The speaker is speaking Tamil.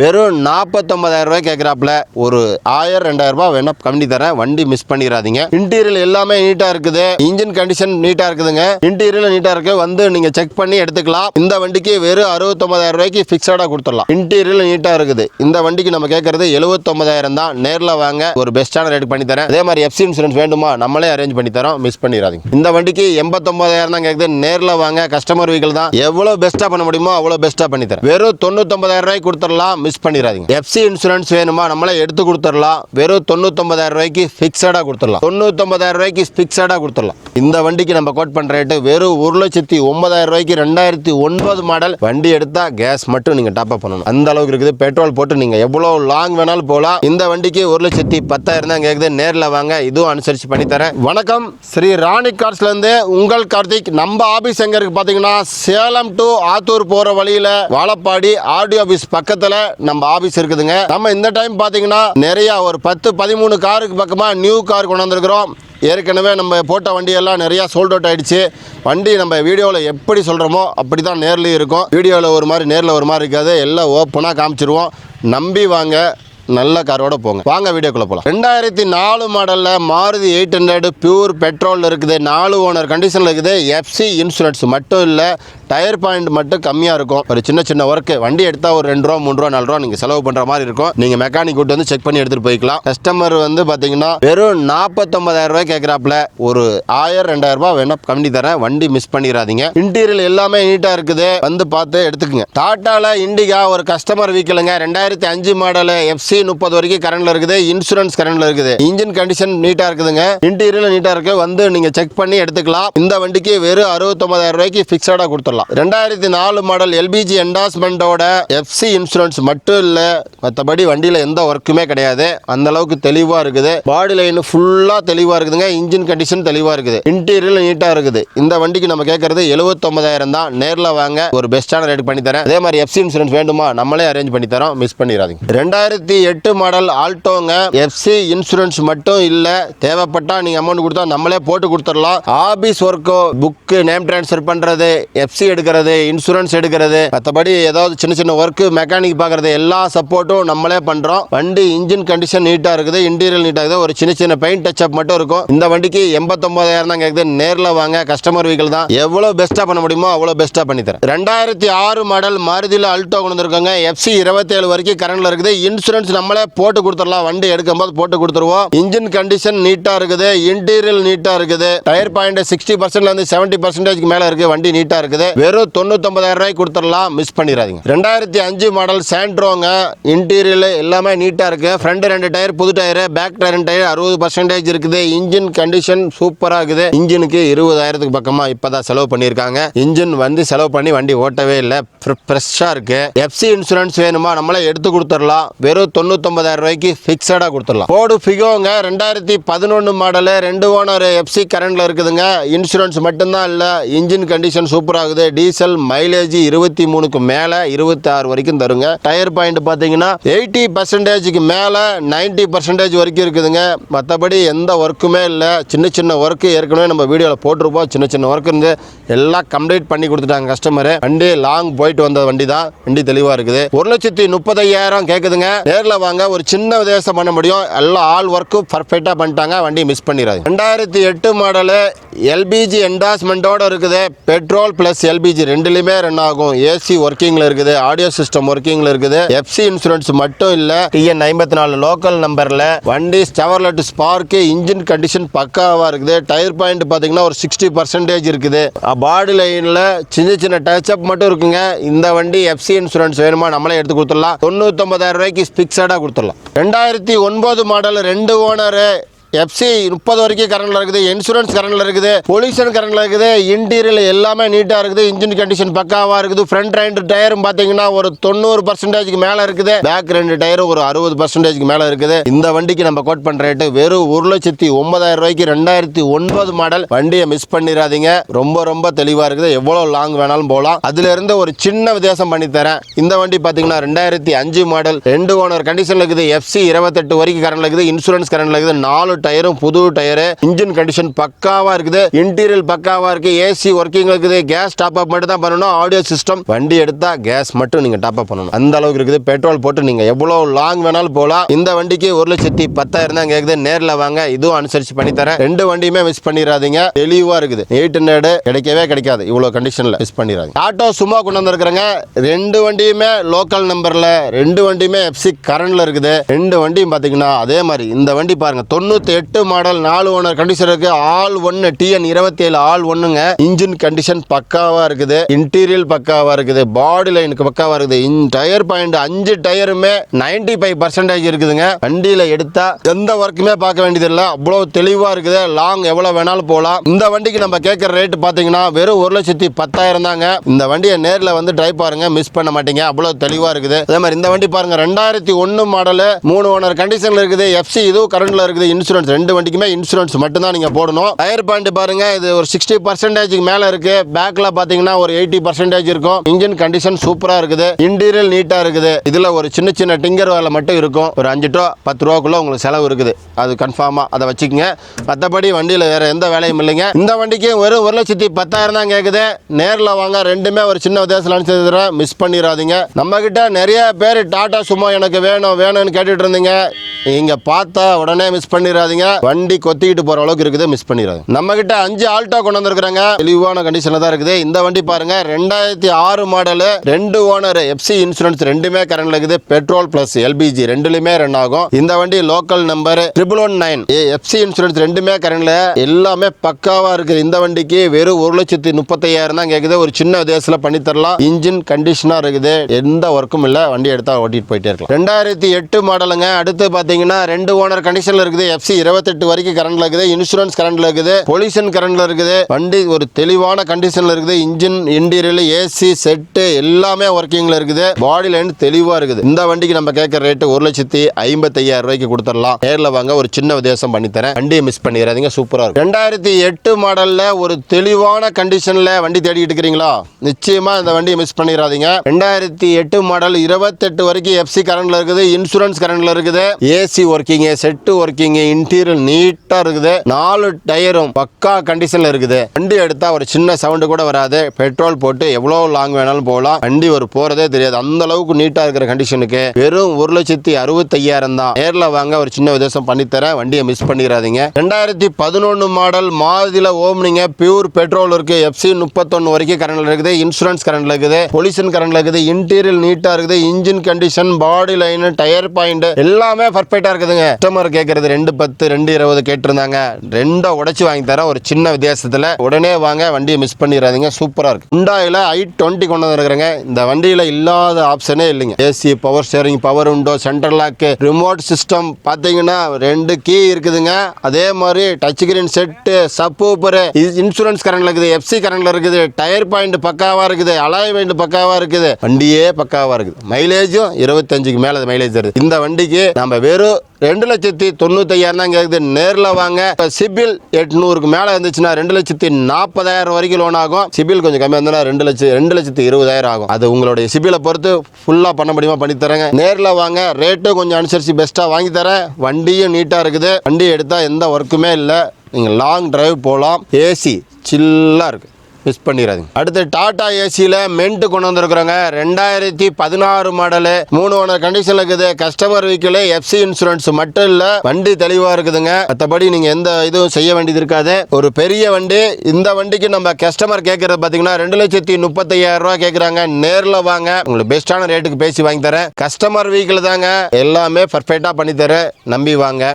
வெறும் 49,000 ரூபாய் கேட்குறாப்புல. ஒரு 1000-2000 ரூபாய் வேணா கம்மி தரேன், வண்டி மிஸ் பண்ணிடாதீங்க. இன்டீரியர் எல்லாமே நீட்டா இருக்குது, இன்ஜின் கண்டிஷன் நீட்டா இருக்குதுங்க. இன்டீரியர் நீட்டா இருக்கு, வந்து நீங்க செக் பண்ணி எடுத்துக்கலாம். இந்த வண்டிக்கு வெறும் 69,000 ரூபாய்க்கு பிக்ஸடா கொடுத்துடலாம். இன்டீரியர் நீட்டா இருக்குது. இந்த வண்டிக்கு நம்ம கேட்கறது 79,000 தான். நேர்ல வாங்க, ஒரு பெஸ்டான ரேட் பண்ணி தரேன். அதே மாதிரி எஃப்சி இன்சூரன்ஸ் வேண்டுமா, நம்மளே அரேஞ்ச் பண்ணி தரோம், மிஸ் பண்ணிடாதீங்க. இந்த வண்டிக்கு 89,000 தான் கேட்குது. நேர்ல வாங்க, கஸ்டமர் வெஹிக்கிள் தான். எவ்வளவு பெஸ்டா பண்ண முடியுமோ அவ்வளவு பெஸ்டா பண்ணி தரேன். வெறும் 99,000 ரூபாய்க்கு கொடுத்துடலாம், மிஸ் பண்ணிடாதீங்க. எஃப்சி இன்சூரன்ஸ் வேணுமா, நம்மளே எடுத்து கொடுத்துடலாம். வெறும் 99,000 ரூபாய்க்கு பிக்ஸடா கொடுத்துடலாம். 99,000 ரூபாய்க்கு பிக்ஸடா கொடுத்துடலாம். இந்த வண்டிக்கு நம்ம கோட் பண்ற ரேட்டு வெறும் 1,09,000 ரூபாய்க்கு 2009 மாடல். வண்டி எடுத்தா கேஸ் மட்டும் நீங்க டாப் அப் பண்ணணும், அந்த அளவுக்கு இருக்குது. பெட்ரோல் போட்டு நீங்க எவ்வளவு லாங் வேணாலும் போகலாம். இந்த வண்டிக்கு 1,10,000 தான் கேக்குது. நேர்ல வாங்க, இதுவும் அனுசரிச்சு பண்ணி தரேன். வணக்கம், ஸ்ரீ ராணி கார்ஸ்ல இருந்து உங்கள் கார்த்திக். நம்ம ஆபீஸ் எங்க இருக்கு பாத்தீங்கன்னா, சேலம் டு ஆத்தூர் போற வழியில வாழப்பாடி ஆடியோ ஆபீஸ் பக்கத்துல நம்ம ஆபீஸ் இருக்குதுங்க. நம்ம இந்த டைம் பாத்தீங்கன்னா நிறைய ஒரு 10-13 காருக்கு பக்கமா நியூ கார் கொண்டு வந்திருக்கிறோம். ஏற்கனவே நம்ம போட்ட வண்டியெல்லாம் நிறையா சோல்ட் அவுட் ஆகிடுச்சு. வண்டி நம்ம வீடியோவில் எப்படி சொல்கிறோமோ அப்படி தான் நேர்லேயும் இருக்கும். வீடியோவில் ஒரு மாதிரி, நேரில் ஒரு மாதிரி இருக்காது. எல்லாம் ஓப்பனாக காமிச்சிருவோம். நம்பி வாங்க, நல்ல காரோட போங்க. வாங்க வீடியோக்குள்ள போகலாம். 2004 மாடலில் மாருதி 800 பியூர் பெட்ரோல் இருக்குது. 4 ஓனர் கண்டிஷனில் இருக்குது. எஃப்சி இன்சூரன்ஸ் மட்டும் இல்லை, டயர் பாயிண்ட் மட்டும் கம்மியாக இருக்கும். ஒரு சின்ன சின்ன ஒர்க்கு, வண்டி எடுத்தால் ஒரு 2 ரூபா 3 ரூபா 4 ரூபா நீங்கள் செலவு பண்ணுற மாதிரி இருக்கும். நீங்கள் மெக்கானிக் கூட்டு வந்து செக் பண்ணி எடுத்துகிட்டு போய்க்கலாம். கஸ்டமர் வந்து பார்த்தீங்கன்னா வெறும் 49,000 ரூபாய் கேட்குறாப்புல. ஒரு 1000-2000 ரூபாய் வேணா கம்மி தரேன், வண்டி மிஸ் பண்ணிடாதீங்க. இன்டீரியர் எல்லாமே நீட்டாக இருக்குது, வந்து பார்த்து எடுத்துக்கங்க. டாட்டாவில் இண்டிகா ஒரு கஸ்டமர் வீக்கிலுங்க. 2005 மாடல், எஃப்சி 30 வரைக்கும் கரண்ட்ல இருக்குது. இன்சூரன்ஸ் கரண்ட்ல இருக்குது. இன்ஜின் கண்டிஷன் நீட்டா இருக்குதுங்க. இன்டீரியர் நீட்டா இருக்கு, வந்து நீங்க செக் பண்ணி எடுத்துக்கலாம். இந்த வண்டிக்கு வெறும் 69,000 ரூபாய்க்கு பிக்ஸடா கொடுத்துடலாம். 2004 மாடல் எல்பிஜி என்டாஸ்மெண்டோட எஃப்சி இன்சூரன்ஸ் மட்டும் இல்ல, மற்றபடி வண்டியில எந்த ஒர்க்குமே கிடையாது. அந்த அளவுக்கு தெளிவா இருக்குது. பாடி லைன் ஃபுல்லா தெளிவா இருக்குதுங்க. இன்ஜின் கண்டிஷன் தெளிவா இருக்குது. இன்டீரியர் நீட்டா இருக்குது. இந்த வண்டிக்கு நம்ம கேட்கறது 79,000 தான். நேர்ல வாங்க, ஒரு பெஸ்டான ரேட் பண்ணி தரேன். அதே மாதிரி எஃப்சி இன்சூரன்ஸ் வேண்டுமா, நம்மளே அரேஞ்ச் பண்ணி தரோம், மிஸ் பண்ணிடாதீங்க. 2008 மாடல் ஆல்டோங்க. எஃப்சி இன்சூரன்ஸ் மட்டும் இல்ல, தேவைப்பட்டா நீங்க அமௌண்ட் கொடுத்தா நம்மளே போட்டு கொடுத்துடலாம். ஆபீஸ் ஒர்க்கோ, புக் நேம் டிரான்ஸ்ஃபர் பண்றது, எஃப்சி எடுக்கிறது, இன்சூரன்ஸ் எடுக்கிறது, மற்றபடி ஏதாவது சின்ன சின்ன ஒர்க் மெக்கானிக் பார்க்கறது, எல்லா சப்போர்ட்டும் நம்மளே பண்றோம். வண்டி இன்ஜின் கண்டிஷன் நீட்டா இருக்குது, இன்டீரியர் நீட்டா இருக்குது. ஒரு சின்ன சின்ன பெயிண்ட் டச் அப் மட்டும் இருக்கும். இந்த வண்டிக்கு 89,000 தான் கேக்குது. நேர்ல வாங்க, கஸ்டமர் வெஹிக்கிள் தான். எவ்வளவு பெஸ்டா பண்ண முடியுமோ அவ்வளவு பெஸ்டா பண்ணி தரேன். 2006 மாடல் மாருதியில் அல்டோ கொண்டு வந்திருக்காங்க. எஃப்சி 27 வரைக்கும் கரண்ட்ல இருக்குது. இன்சூரன்ஸ் நம்மளே போட்டு கொடுத்துடலாம். வண்டி எடுக்கும்போது போட்டு கொடுத்துருவோம். இன்ஜின் கண்டிஷன் நீட்டா இருக்குது, இன்டீரியர் நீட்டா இருக்குது. டயர் பாயிண்ட் 60%ல இருந்து 70% மேல இருக்கு. வண்டி நீட்டா இருக்குது. வெறும் 99,000 ரூபாய்க்கு கொடுத்துடலாம், மிஸ் பண்ணிடாதீங்க. 2005 மாடல் சாண்ட்ரோங்க. இன்டீரியர் எல்லாமே நீட்டா இருக்கு. ஃப்ரண்ட் 2 டயர் புது டயர், பேக் டயர் 60% இருக்குது. இன்ஜின் கண்டிஷன் சூப்பரா இருக்குது. இன்ஜினுக்கு 20,000 பக்கமா இப்பதான் செலவு பண்ணிருக்காங்க. இன்ஜின் வந்து செலவு பண்ணி வண்டி ஓட்டவே இல்லை, ஃப்ரெஷ்ஷா இருக்கு. எஃப்சி இன்சூரன்ஸ் வேணுமா, நம்மளே எடுத்து கொடுத்துடலாம். வெறும் 99,000 ரூபாய்க்கு பிக்ஸடா கொடுத்துடலாம். போர்டு ஃபிகோங்க. 2011 மாடல், 2 ஓனர் எஃப்சி கரண்ட்ல இருக்குதுங்க. இன்சூரன்ஸ் மட்டும்தான் இல்ல, இன்ஜின் கண்டிஷன் சூப்பர் ஆகுது. டீசல் மைலேஜ் 23க்கு மேல 26 வரைக்கும் தருங்க. டயர் பாயிண்ட் பாத்தீங்கன்னா 80%க்கு மேல 90% வரைக்கும் இருக்குதுங்க. மற்றபடி எந்த ஒர்க்குமே இல்ல. சின்ன சின்ன ஒர்க் ஏற்கனவே நம்ம வீடியோல போட்டிருப்போம். சின்ன சின்ன ஒர்க் இருந்து எல்லாம் கம்ப்ளீட் பண்ணி கொடுத்துட்டாங்க கஸ்டமர். வண்டி லாங் போயிட்டு வந்த வண்டி தான். வண்டி தெளிவா இருக்குது. 1,30,000 கேக்குதுங்க. நேர்ல வாங்க, ஒரு சின்ன வித்தியாசம் பண்ண முடியும். எல்லா ஆல் ஒர்க்கும் பர்ஃபெக்டா பண்ணிட்டாங்க. வண்டி மிஸ் பண்ணிடாது. 2008 மாடல் எல்பிஜி என்டாஸ்மெண்டோட இருக்குது. பெட்ரோல் பிளஸ் எல்பிஜி ரெண்டுலயுமே ரன் ஆகும். ஏசி ஒர்க்கிங்ல இருக்குது, ஆடியோ சிஸ்டம் ஒர்க்கிங்ல இருக்குது. எஃப்சி இன்சூரன்ஸ் மட்டும் இல்ல, TN 54 லோக்கல் நம்பர்ல வண்டி ஸ்டெவர்லெட் ஸ்பார்க். இன்ஜின் கண்டிஷன் பக்காவா இருக்குது. டயர் பாயிண்ட் பாத்தீங்கன்னா ஒரு 60% இருக்குது. பாடி லைன்ல சின்ன சின்ன டச் அப் மட்டும் இருக்குங்க. இந்த வண்டி எஃப்சி இன்சூரன்ஸ் வேணுமா, நம்மளே எடுத்து கொடுத்துடலாம். 99,000 ரூபாய்க்கு பிக்ஸடா கொடுத்துடலாம். 2009 மாடல், 2 ஓனர் எஃப்சி 30 வரைக்கும் கரண்ட்ல இருக்குது. இன்சூரன்ஸ் கரண்ட்ல இருக்குது. பொல்யூஷன் கரண்ட்ல இருக்குது. இன்டீரியர் எல்லாமே நீட்டா இருக்குது. இன்ஜின் கண்டிஷன் பக்காவா இருக்குது. ஃப்ரண்ட் 2 டயரும் பாத்தீங்கன்னா ஒரு 90%க்கு மேல இருக்குது. பேக் 2 டயரும் ஒரு 60%க்கு மேல இருக்குது. இந்த வண்டிக்கு நம்ம கோட் பண்ற ரேட்டு வெறும் 1,09,000 ரூபாய்க்கு 2009 மாடல். வண்டியை மிஸ் பண்ணிடாதீங்க. ரொம்ப ரொம்ப தெளிவா இருக்குது. எவ்வளவு லாங் வேணாலும் போகலாம். அதுல இருந்து ஒரு சின்ன வித்தியாசம் பண்ணி தரேன். இந்த வண்டி பாத்தீங்கன்னா 2005 மாடல், 2 ஓனர் கண்டிஷன்ல இருக்குது. எஃப்சி 28 வரைக்கும் கரண்ட்ல இருக்குது. இன்சூரன்ஸ் கரண்ட்ல இருக்குது. 4 டயரும் புது டயரு, இன்ஜின் கண்டிஷன் பக்காவா இருக்குது, இன்டீரியர் பக்காவா இருக்கு, ஏசி ஒர்க்கிங் இருக்குது, கேஸ் டாப் அப் மட்டும் தான் பண்ணணும், ஆடியோ சிஸ்டம். வண்டி எடுத்தா கேஸ் மட்டும் நீங்க டாப் அப் பண்ணணும், அந்த அளவுக்கு இருக்குது. பெட்ரோல் போட்டு நீங்க எவ்வளவு லாங் வேணாலும் போகலாம். இந்த வண்டிக்கு 1,10,000 தான் கேக்குது. நேர்ல வாங்க, இதுவும் அனுசரிச்சு பண்ணி தரேன். ரெண்டு வண்டியுமே மிஸ் பண்ணிடாதீங்க, தெளிவா இருக்குது. 800 கிடைக்கவே கிடைக்காது இவ்வளவு கண்டிஷன்ல, மிஸ் பண்ணிடாதீங்க. ஆட்டோ சும்மா கொண்டு வந்திருக்கிறேங்க. ரெண்டு வண்டியுமே லோக்கல் நம்பர்ல, ரெண்டு வண்டியுமே எஃப்சி கரண்ட்ல இருக்குது. ரெண்டு வண்டியும் பாத்தீங்கன்னா அதே மாதிரி. இந்த வண்டி பாருங்க 98 மாடல், 4 ஓனர் கண்டிஷன் இருக்கு. ஆல் 1 TN 27 ஆல் 1ங்க. இன்ஜின் கண்டிஷன் பக்காவா இருக்குது, இன்டீரியர் பக்காவா இருக்குது, பாடி லைனுக்கு பக்காவா இருக்குது. டயர் பாயிண்ட் 5 டயருமே 95% இருக்குதுங்க. வண்டியில எடுத்தா எந்த ஒர்க்குமே பார்க்க வேண்டியது இல்ல, அவ்வளவு தெளிவா இருக்குது. லாங் எவ்வளவு வேணாலும் போகலாம். இந்த வண்டிக்கு நம்ம கேட்கிற ரேட் பாத்தீங்கன்னா வெறும் 1,10,000 தாங்க. இந்த வண்டியை நேர்ல வந்து ட்ரை பாருங்க, மிஸ் பண்ண மாட்டீங்க, அவ்வளவு தெளிவா இருக்குது. அதே மாதிரி இந்த வண்டி பாருங்க 2001 மாடல், 3 ஓனர் கண்டிஷன்ல இருக்குது. எஃப்சி இதுவும் கரண்ட்ல இருக்குது. இன்சூரன்ஸ் ரெண்டு வண்டிக்குமே இன்சூரன்ஸ் மட்டும் தான் நீங்க போடணும். டயர் பாயிண்ட் பாருங்க, இது ஒரு 60% மேல இருக்கு. பேக்ல பாத்தீங்கன்னா ஒரு 80% இருக்கும். இன்ஜின் கண்டிஷன் சூப்பரா இருக்குது, இன்டீரியர் நீட்டா இருக்குது. இதுல ஒரு சின்ன சின்ன டிங்கர் வேலை மட்டும் இருக்கும். ஒரு 5 to 10 ரூபாக்குள்ள உங்களுக்கு செலவு இருக்குது, அது கன்ஃபார்மா அதை வச்சுக்கோங்க. மற்றபடி வண்டியில வேற எந்த வேலையும் இல்லைங்க. இந்த வண்டிக்கு வெறும் 1,10,000 தான் கேக்குது. நேர்ல வாங்க, ரெண்டுமே ஒரு சின்ன வித்தியாசம் அனுப்பிச்சு, மிஸ் பண்ணிடாதீங்க. நம்ம கிட்ட நிறைய பேர் டாடா சும்மா எனக்கு வேணும்னு கேட்டுட்டு இருந்தீங்க. நீங்க பார்த்தா உடனே மிஸ் பண்ணிடாதீங்க, வண்டி கொத்திக்கிட்டு போற அளவுக்கு இருக்குது, மிஸ் பண்ணிடாதீங்க. நம்ம கிட்ட 5 ஆல்டோ கொண்டு வந்திருக்காங்க, தெளிவான கண்டிஷன்ல தான் இருக்குது. இந்த வண்டி பாருங்க 2006 மாடல், 2 ஓனர், எஃப்சி இன்சூரன்ஸ் ரெண்டுமே கரண்ட்ல இருக்குது. பெட்ரோல் பிளஸ் எல்பிஜி ரெண்டுலயுமே ரன் ஆகும். இந்த வண்டி லோக்கல் நம்பர் 119, எஃப்சி இன்சூரன்ஸ் ரெண்டுமே கரண்ட்ல, எல்லாமே பக்காவா இருக்குது. இந்த வண்டிக்கு வெறும் 1,35,000 தான் கேக்குது. ஒரு சின்ன வித்தியாசத்துல பண்ணி தரலாம். இன்ஜின் கண்டிஷனா இருக்குது, எந்த ஒர்க்கும் இல்ல, வண்டி எடுத்தா ஓட்டிட்டு போயிட்டே இருக்கலாம். 2008 மாடலுங்க. அடுத்து பாத்தீங்கன்னா 2 ஓனர் கண்டிஷன்ல இருக்குது. எஃப்சி 28 வரைக்கும் கரண்ட்ல இருக்குது, இன்சூரன்ஸ் கரண்ட்ல இருக்குது, பொல்யூஷன் கரண்ட்ல இருக்குது. வண்டி ஒரு தெளிவான கண்டிஷன்ல இருக்குது. இன்ஜின், இன்டீரியர், ஏசி செட் எல்லாமே ஒர்க்கிங்ல இருக்குது. பாடி லைன் தெளிவா இருக்குது. இந்த வண்டிக்கு நம்ம கேட்கிற ரேட் 1,55,000 ரூபாய்க்கு கொடுத்துடலாம். நேர்ல வாங்க, ஒரு சின்ன வித்தியாசம் பண்ணி தரேன், வண்டியை மிஸ் பண்ணிடாதீங்க, சூப்பரா இருக்கும். 2008 மாடல்ல ஒரு தெளிவான கண்டிஷன்ல வண்டி தேடிட்டு இருக்கிறீங்களா, நிச்சயமா இந்த வண்டியை மிஸ் பண்ணிடாதீங்க. 2008 மாடல், 28 வரைக்கும் எஃப்சி கரண்ட்ல இருக்குது, இன்சூரன்ஸ் கரண்ட்ல இருக்குது, AC working, set working, interior நீட்டா இருக்குது, 4 டயரும் பக்கா கண்டிஷன்ல இருக்குது. வண்டி எடுத்தா ஒரு சின்ன சவுண்ட் கூட வராது. பெட்ரோல் போட்டு எவ்வளவு லாங் வேணாலும் போகலாம், வண்டி ஒரு போறதே தெரியாது, அந்த அளவுக்கு நீட்டா இருக்கிற கண்டிஷனுக்கு வெறும் 1,65,000 தான். நேர்ல வாங்க, ஒரு சின்ன வித்தியாசம் பண்ணி தரேன், வண்டியை மிஸ் பண்ணிடாதீங்க. 2011 மாடல் மாருதில ஓம்னிங்க, பியூர் பெட்ரோல் இருக்கு. எஃப்சி 31 வரைக்கும் கரண்ட்ல இருக்குது, இன்சூரன்ஸ் கரண்ட்ல இருக்குது, பொல்யூஷன் கரண்ட்ல இருக்குது, இன்டீரியர் நீட்டா இருக்குது, engine condition, body line, tyre point எல்லாமே பர்ஃபெக்ட்டா இருக்குதுங்க. கஸ்டமர் கேட்கறது 210 220 கேட்டிருந்தாங்க, ரெண்டை உடைச்சு வாங்கி தரேன் ஒரு சின்ன வித்தியாசத்துல. உடனே வாங்க, வண்டியை மிஸ் பண்ணிடாதீங்க, சூப்பரா இருக்கு. ஹுண்டாயில i20 கொண்டு வந்திருக்கிறேங்க. இந்த வண்டியில இல்லாத ஆப்ஷனே இல்லைங்க. AC, power steering, power window, centre lock, remote system பாத்தீங்கன்னா 2 கீ இருக்குதுங்க. அதே மாதிரி touch screen set, subwoofer, insurance கரண்ட்ல இருக்குது, எஃப்சி கரண்ட்ல இருக்குது, டயர் பாயிண்ட் பக்காவா இருக்குது, அலாய்மெண்ட் பக்காவா இருக்குது, வண்டியே பக்காவா இருக்குது. மைலேஜும் 25க்கு மேல மைலேஜ் வருது. இந்த வண்டிக்கு நம்ம வெறும் 2,95,000 தான் கேக்குது. நேர்ல வாங்க. சிபில் 800க்கு மேல இருந்துச்சுன்னா 2,40,000 வரைக்கும் லோன் ஆகும். சிபில் கொஞ்சம் கம்மியா இருந்தா 2,20,000 ஆகும். அது உங்களுடைய சிபிலை பொறுத்து ஃபுல்லா பண்ண முடியுமா பண்ணி தரேங்க. நேர்ல வாங்க, ரேட்டும் கொஞ்சம் அனுசரிச்சு பெஸ்டா வாங்கி தரேன். வண்டியும் நீட்டா இருக்குது, வண்டி எடுத்தா எந்த ஒர்க்குமே இல்லை, நீங்க லாங் டிரைவ் போகலாம். ஏசி சில்லா இருக்கு, மிஸ் பண்ணிடாதீங்க. அடுத்து டாடா ஏசியில மென்ட் கொண்டு வந்திருக்கிறோங்க. 2016 மாடல், 3 ஓனர் கண்டிஷன்ல இருக்குது. கஸ்டமர் வெஹிக்கிள், எஃப்சி இன்சூரன்ஸ் மட்டும் இல்ல, வண்டி தெளிவா இருக்குதுங்க. மற்றபடி நீங்க எந்த இதுவும் செய்ய வேண்டியது இருக்காது. ஒரு பெரிய வண்டி. இந்த வண்டிக்கு நம்ம கஸ்டமர் கேட்கறது பாத்தீங்கன்னா 2,35,000 ரூபாய் கேட்கறாங்க. நேர்ல வாங்க, உங்களுக்கு பெஸ்டான ரேட்டுக்கு பேசி வாங்கி தரேன். கஸ்டமர் வெஹிக்கிள் தாங்க, எல்லாமே பர்ஃபெக்டா பண்ணி தரேன், நம்பி வாங்க.